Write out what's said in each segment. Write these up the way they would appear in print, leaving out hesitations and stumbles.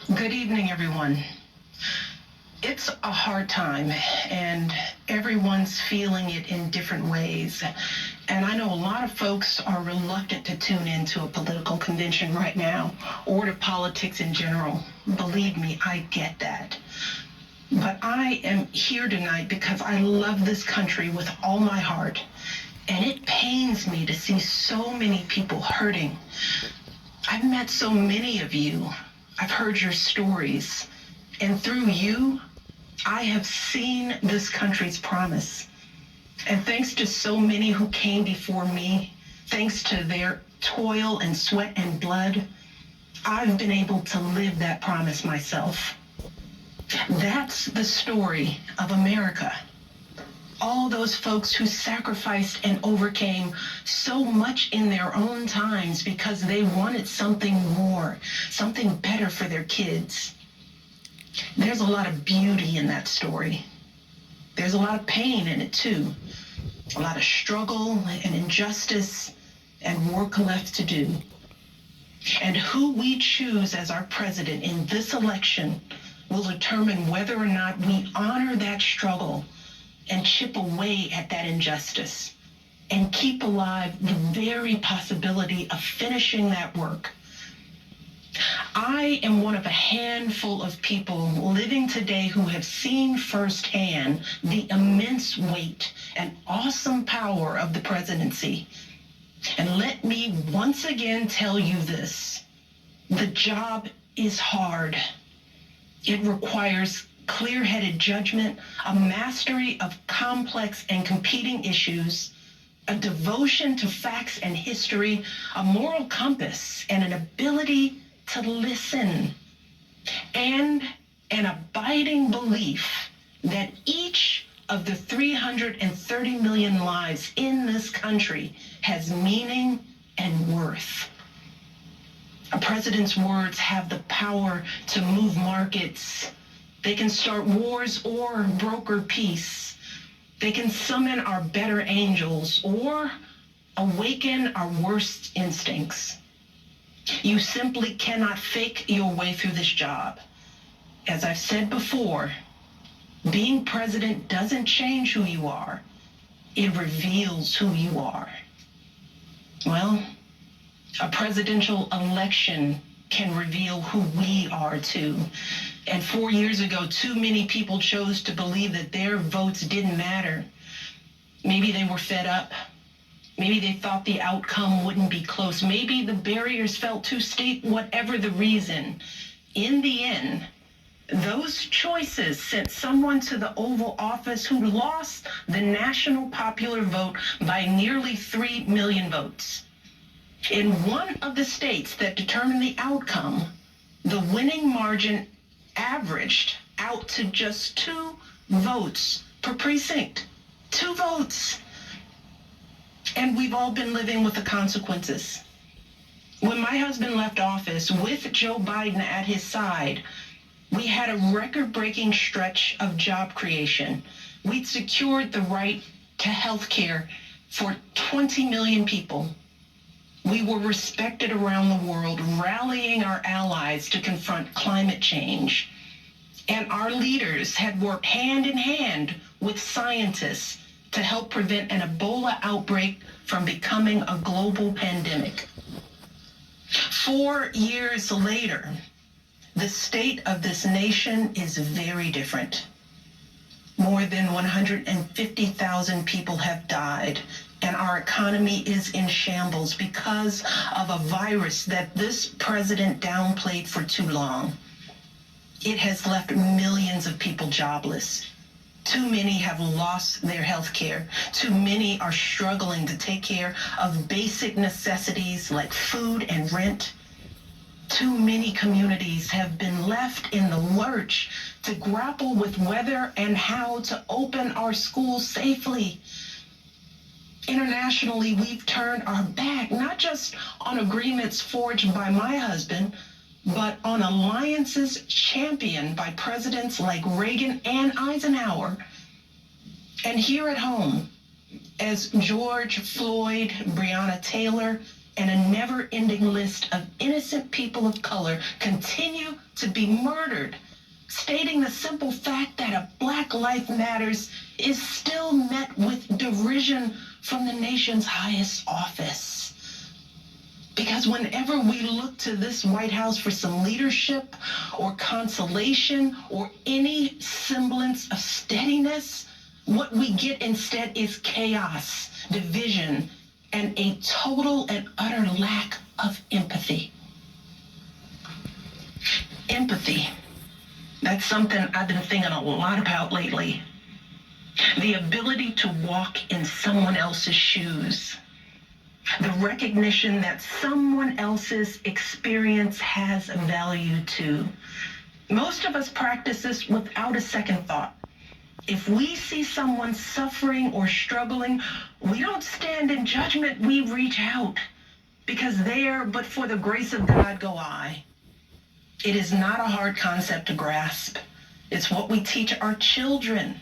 Good evening, everyone. It's a hard time, and everyone's feeling it in different ways. And I know a lot of folks are reluctant to tune into a political convention right now, or to politics in general. Believe me, I get that. But I am here tonight because I love this country with all my heart. And it pains me to see so many people hurting. I've met so many of you. I've heard your stories. And through you, I have seen this country's promise. And thanks to so many who came before me, thanks to their toil and sweat and blood, I've been able to live that promise myself. That's the story of America. All those folks who sacrificed and overcame so much in their own times because they wanted something more, something better for their kids. There's a lot of beauty in that story. There's a lot of pain in it too. A lot of struggle and injustice and work left to do. And who we choose as our president in this election will determine whether or not we honor that struggle and chip away at that injustice and keep alive the very possibility of finishing that work. I am one of a handful of people living today who have seen firsthand the immense weight and awesome power of the presidency. And let me once again tell you this: the job is hard. It requires clear-headed judgment, a mastery of complex and competing issues, a devotion to facts and history, a moral compass, and an ability to listen, and an abiding belief that each of the 330 million lives in this country has meaning and worth. A president's words have the power to move markets. They can start wars or broker peace. They can summon our better angels or awaken our worst instincts. You simply cannot fake your way through this job. As I've said before, being president doesn't change who you are. It reveals who you are. Well, a presidential election can reveal who we are too. And 4 years ago, too many people chose to believe that their votes didn't matter. Maybe they were fed up. Maybe they thought the outcome wouldn't be close. Maybe the barriers felt too steep, whatever the reason. In the end, those choices sent someone to the Oval Office who lost the national popular vote by nearly 3 million votes. In one of the states that determined the outcome, the winning margin averaged out to just 2 votes per precinct. 2 votes. And we've all been living with the consequences. When my husband left office with Joe Biden at his side, we had a record-breaking stretch of job creation. We'd secured the right to health care for 20 million people. We were respected around the world, rallying our allies to confront climate change. And our leaders had worked hand in hand with scientists to help prevent an Ebola outbreak from becoming a global pandemic. 4 years later, the state of this nation is very different. More than 150,000 people have died, and our economy is in shambles because of a virus that this president downplayed for too long. It has left millions of people jobless. Too many have lost their health care. Too many are struggling to take care of basic necessities like food and rent. Too many communities have been left in the lurch to grapple with whether and how to open our schools safely. Internationally, we've turned our back, not just on agreements forged by my husband, but on alliances championed by presidents like Reagan and Eisenhower. And here at home, as George Floyd, Breonna Taylor, and a never-ending list of innocent people of color continue to be murdered, stating the simple fact that a Black life matters is still met with derision from the nation's highest office. Because whenever we look to this White House for some leadership or consolation or any semblance of steadiness, what we get instead is chaos, division, and a total and utter lack of empathy. Empathy. That's something I've been thinking a lot about lately. The ability to walk in someone else's shoes. The recognition that someone else's experience has value too. Most of us practice this without a second thought. If we see someone suffering or struggling, we don't stand in judgment, we reach out. Because there, but for the grace of God, go I. It is not a hard concept to grasp. It's what we teach our children.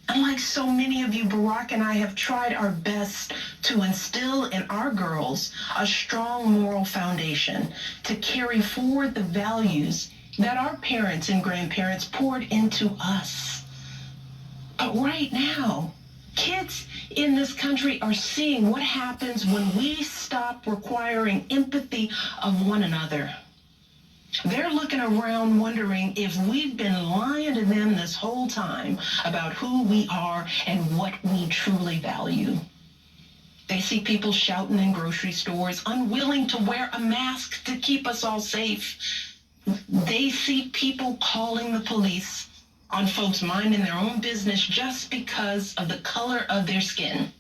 Unlike so many of you, Barack and I have tried our best to instill in our girls a strong moral foundation to carry forward the values that our parents and grandparents poured into us. But right now, kids in this country are seeing what happens when we stop requiring empathy of one another. They're looking around wondering if we've been lying to them this whole time about who we are and what we truly value. They see people shouting in grocery stores, unwilling to wear a mask to keep us all safe. They see people calling the police on folks minding their own business just because of the color of their skin.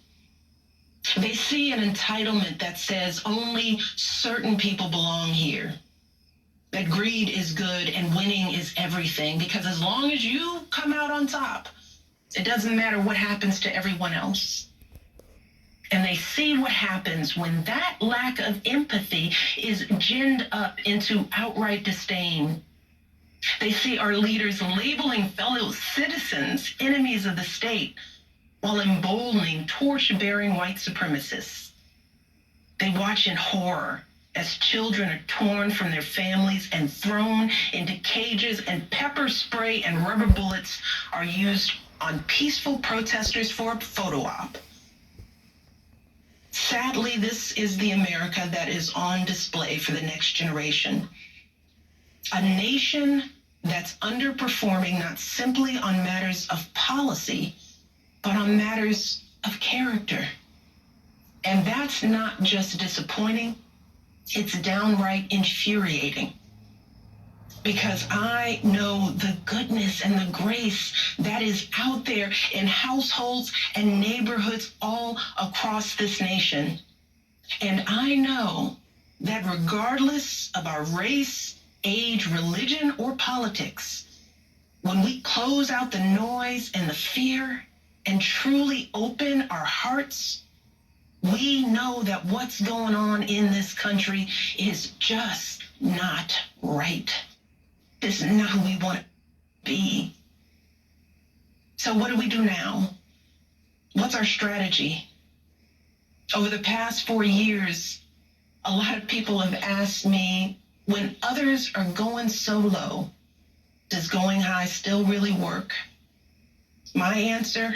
They see an entitlement that says only certain people belong here. That greed is good and winning is everything, because as long as you come out on top, it doesn't matter what happens to everyone else. And they see what happens when that lack of empathy is ginned up into outright disdain. They see our leaders labeling fellow citizens enemies of the state while emboldening torch-bearing white supremacists. They watch in horror as children are torn from their families and thrown into cages, and pepper spray and rubber bullets are used on peaceful protesters for a photo op. Sadly, this is the America that is on display for the next generation. A nation that's underperforming not simply on matters of policy, but on matters of character. And that's not just disappointing, it's downright infuriating. Because I know the goodness and the grace that is out there in households and neighborhoods all across this nation. And I know that regardless of our race, age, religion, or politics, when we close out the noise and the fear and truly open our hearts, we know that what's going on in this country is just not right. This is not who we want to be. So what do we do now? What's our strategy? Over the past 4 years, a lot of people have asked me, when others are going solo, does going high still really work? My answer,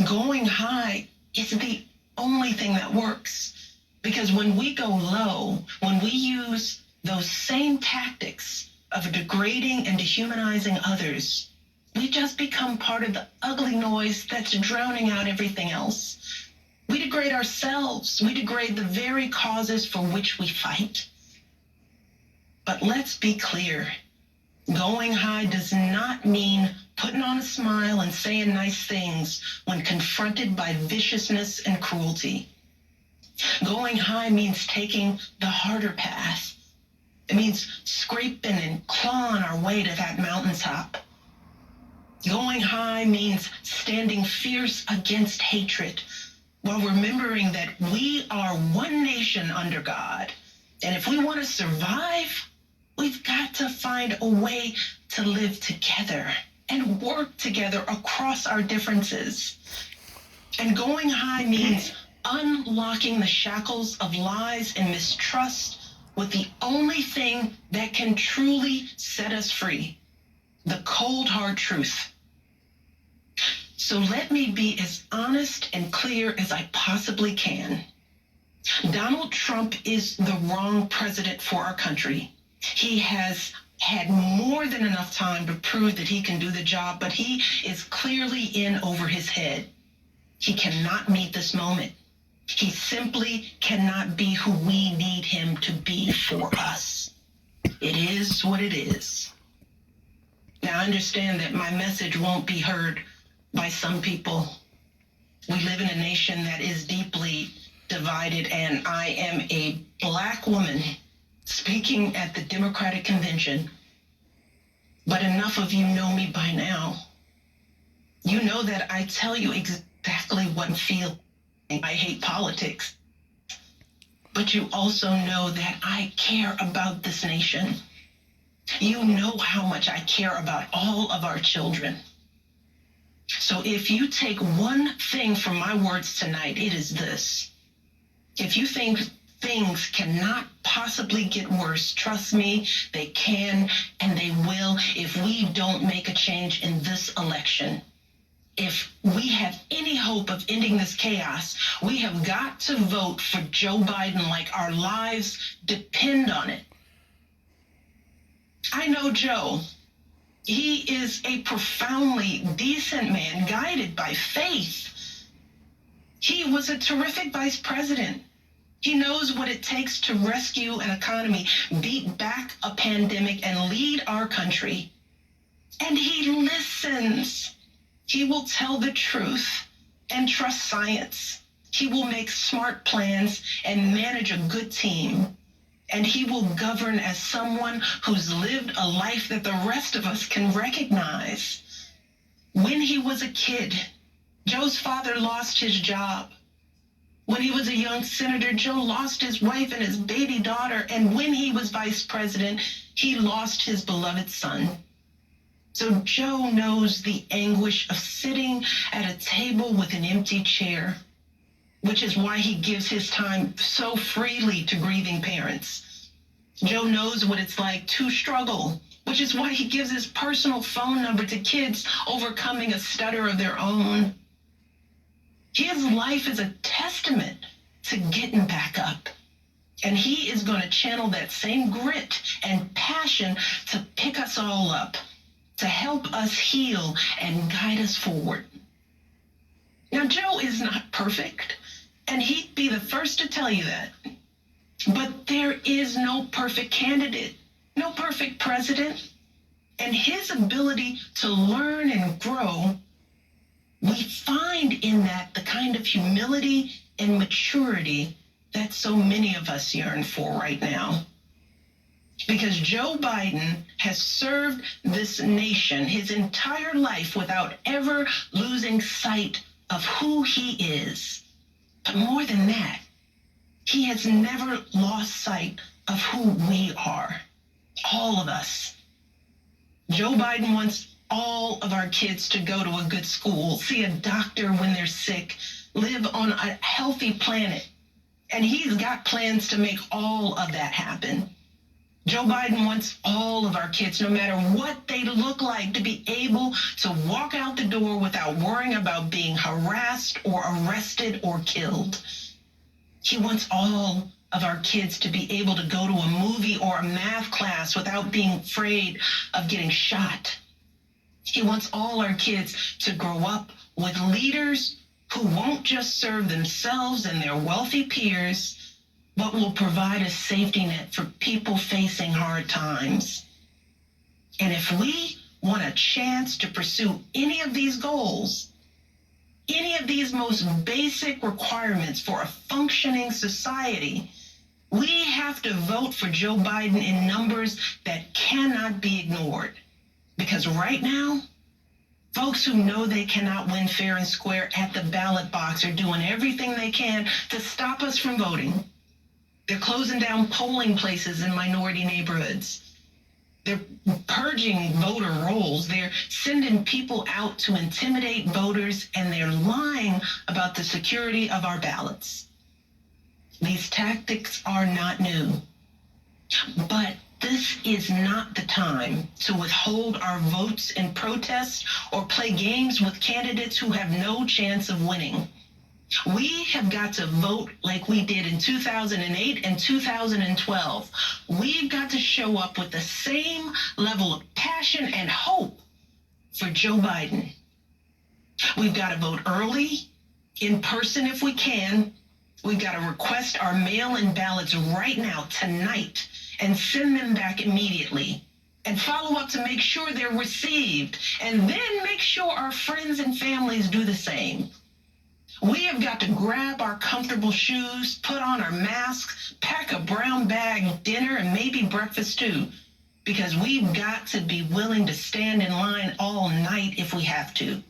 going high is the only thing that works. Because when we go low, when we use those same tactics of degrading and dehumanizing others, we just become part of the ugly noise that's drowning out everything else. We degrade ourselves. We degrade the very causes for which we fight. But let's be clear. Going high does not mean putting on a smile and saying nice things when confronted by viciousness and cruelty. Going high means taking the harder path. It means scraping and clawing our way to that mountaintop. Going high means standing fierce against hatred while remembering that we are one nation under God. And if we want to survive, we've got to find a way to live together and work together across our differences. And going high means unlocking the shackles of lies and mistrust with the only thing that can truly set us free, the cold hard truth. So let me be as honest and clear as I possibly can. Donald Trump is the wrong president for our country. He has had more than enough time to prove that he can do the job, but he is clearly in over his head. He cannot meet this moment. He simply cannot be who we need him to be for us. It is what it is. Now, I understand that my message won't be heard by some people. We live in a nation that is deeply divided, and I am a Black woman speaking at the Democratic Convention. But enough of you know me by now. You know that I tell you exactly what I feel. I hate politics. But you also know that I care about this nation. You know how much I care about all of our children. So if you take one thing from my words tonight, it is this. If you think things cannot possibly get worse, trust me, they can and they will if we don't make a change in this election. If we have any hope of ending this chaos, we have got to vote for Joe Biden like our lives depend on it. I know Joe. He is a profoundly decent man, guided by faith. He was a terrific vice president. He knows what it takes to rescue an economy, beat back a pandemic, and lead our country. And he listens. He will tell the truth and trust science. He will make smart plans and manage a good team. And he will govern as someone who's lived a life that the rest of us can recognize. When he was a kid, Joe's father lost his job. When he was a young senator, Joe lost his wife and his baby daughter. And when he was vice president, he lost his beloved son. So Joe knows the anguish of sitting at a table with an empty chair, which is why he gives his time so freely to grieving parents. Joe knows what it's like to struggle, which is why he gives his personal phone number to kids overcoming a stutter of their own. His life is a testament to getting back up. And he is going to channel that same grit and passion to pick us all up, to help us heal and guide us forward. Now, Joe is not perfect, and he'd be the first to tell you that. But there is no perfect candidate, no perfect president. And his ability to learn and grow, we find in that the kind of humility and maturity that so many of us yearn for right now. Because Joe Biden has served this nation his entire life without ever losing sight of who he is. But more than that, he has never lost sight of who we are, all of us. Joe Biden wants all of our kids to go to a good school, see a doctor when they're sick, live on a healthy planet. And he's got plans to make all of that happen. Joe Biden wants all of our kids, no matter what they look like, to be able to walk out the door without worrying about being harassed or arrested or killed. He wants all of our kids to be able to go to a movie or a math class without being afraid of getting shot. He wants all our kids to grow up with leaders who won't just serve themselves and their wealthy peers, but will provide a safety net for people facing hard times. And if we want a chance to pursue any of these goals, any of these most basic requirements for a functioning society, we have to vote for Joe Biden in numbers that cannot be ignored. Because right now, folks who know they cannot win fair and square at the ballot box are doing everything they can to stop us from voting. They're closing down polling places in minority neighborhoods. They're purging voter rolls. They're sending people out to intimidate voters, and they're lying about the security of our ballots. These tactics are not new. But this is not the time to withhold our votes in protest or play games with candidates who have no chance of winning. We have got to vote like we did in 2008 and 2012. We've got to show up with the same level of passion and hope for Joe Biden. We've got to vote early, in person if we can. We've got to request our mail-in ballots right now, tonight, and send them back immediately. And follow up to make sure they're received. And then make sure our friends and families do the same. We have got to grab our comfortable shoes, put on our masks, pack a brown bag dinner, and maybe breakfast too. Because we've got to be willing to stand in line all night if we have to.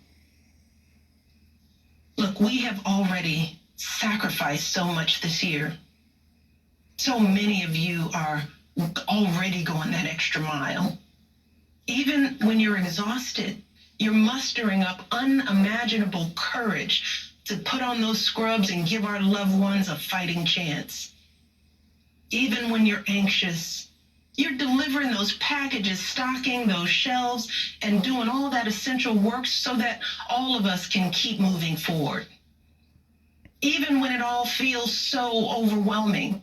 Look, we have already sacrificed so much this year. So many of you are already going that extra mile. Even when you're exhausted, you're mustering up unimaginable courage to put on those scrubs and give our loved ones a fighting chance. Even when you're anxious, you're delivering those packages, stocking those shelves, and doing all that essential work so that all of us can keep moving forward. Even when it all feels so overwhelming,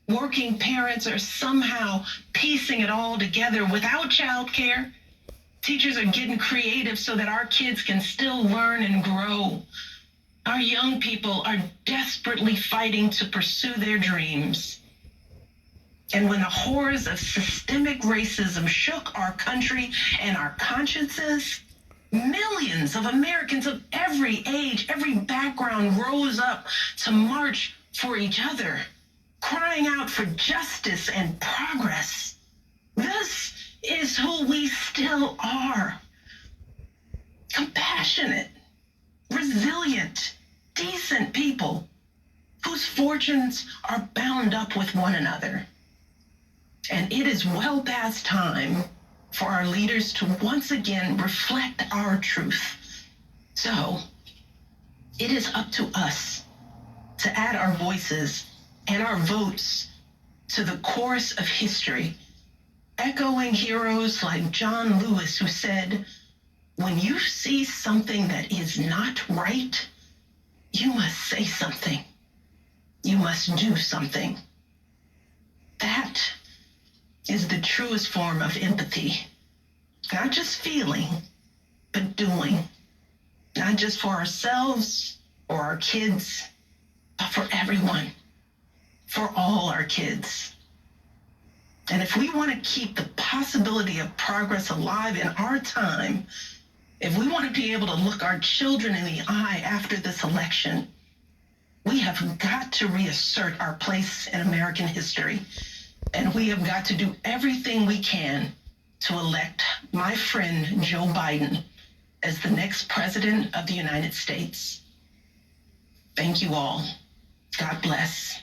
working parents are somehow piecing it all together without childcare. Teachers are getting creative so that our kids can still learn and grow. Our young people are desperately fighting to pursue their dreams. And when the horrors of systemic racism shook our country and our consciences, millions of Americans of every age, every background rose up to march for each other, crying out for justice and progress. This is who we still are. Compassionate, resilient, decent people whose fortunes are bound up with one another. And it is well past time for our leaders to once again reflect our truth. So, it is up to us to add our voices and our votes to the chorus of history, echoing heroes like John Lewis, who said, "When you see something that is not right, you must say something. You must do something." That is the truest form of empathy. Not just feeling, but doing. Not just for ourselves or our kids, but for everyone. For all our kids. And if we want to keep the possibility of progress alive in our time, if we want to be able to look our children in the eye after this election, we have got to reassert our place in American history. And we have got to do everything we can to elect my friend Joe Biden as the next president of the United States. Thank you all. God bless.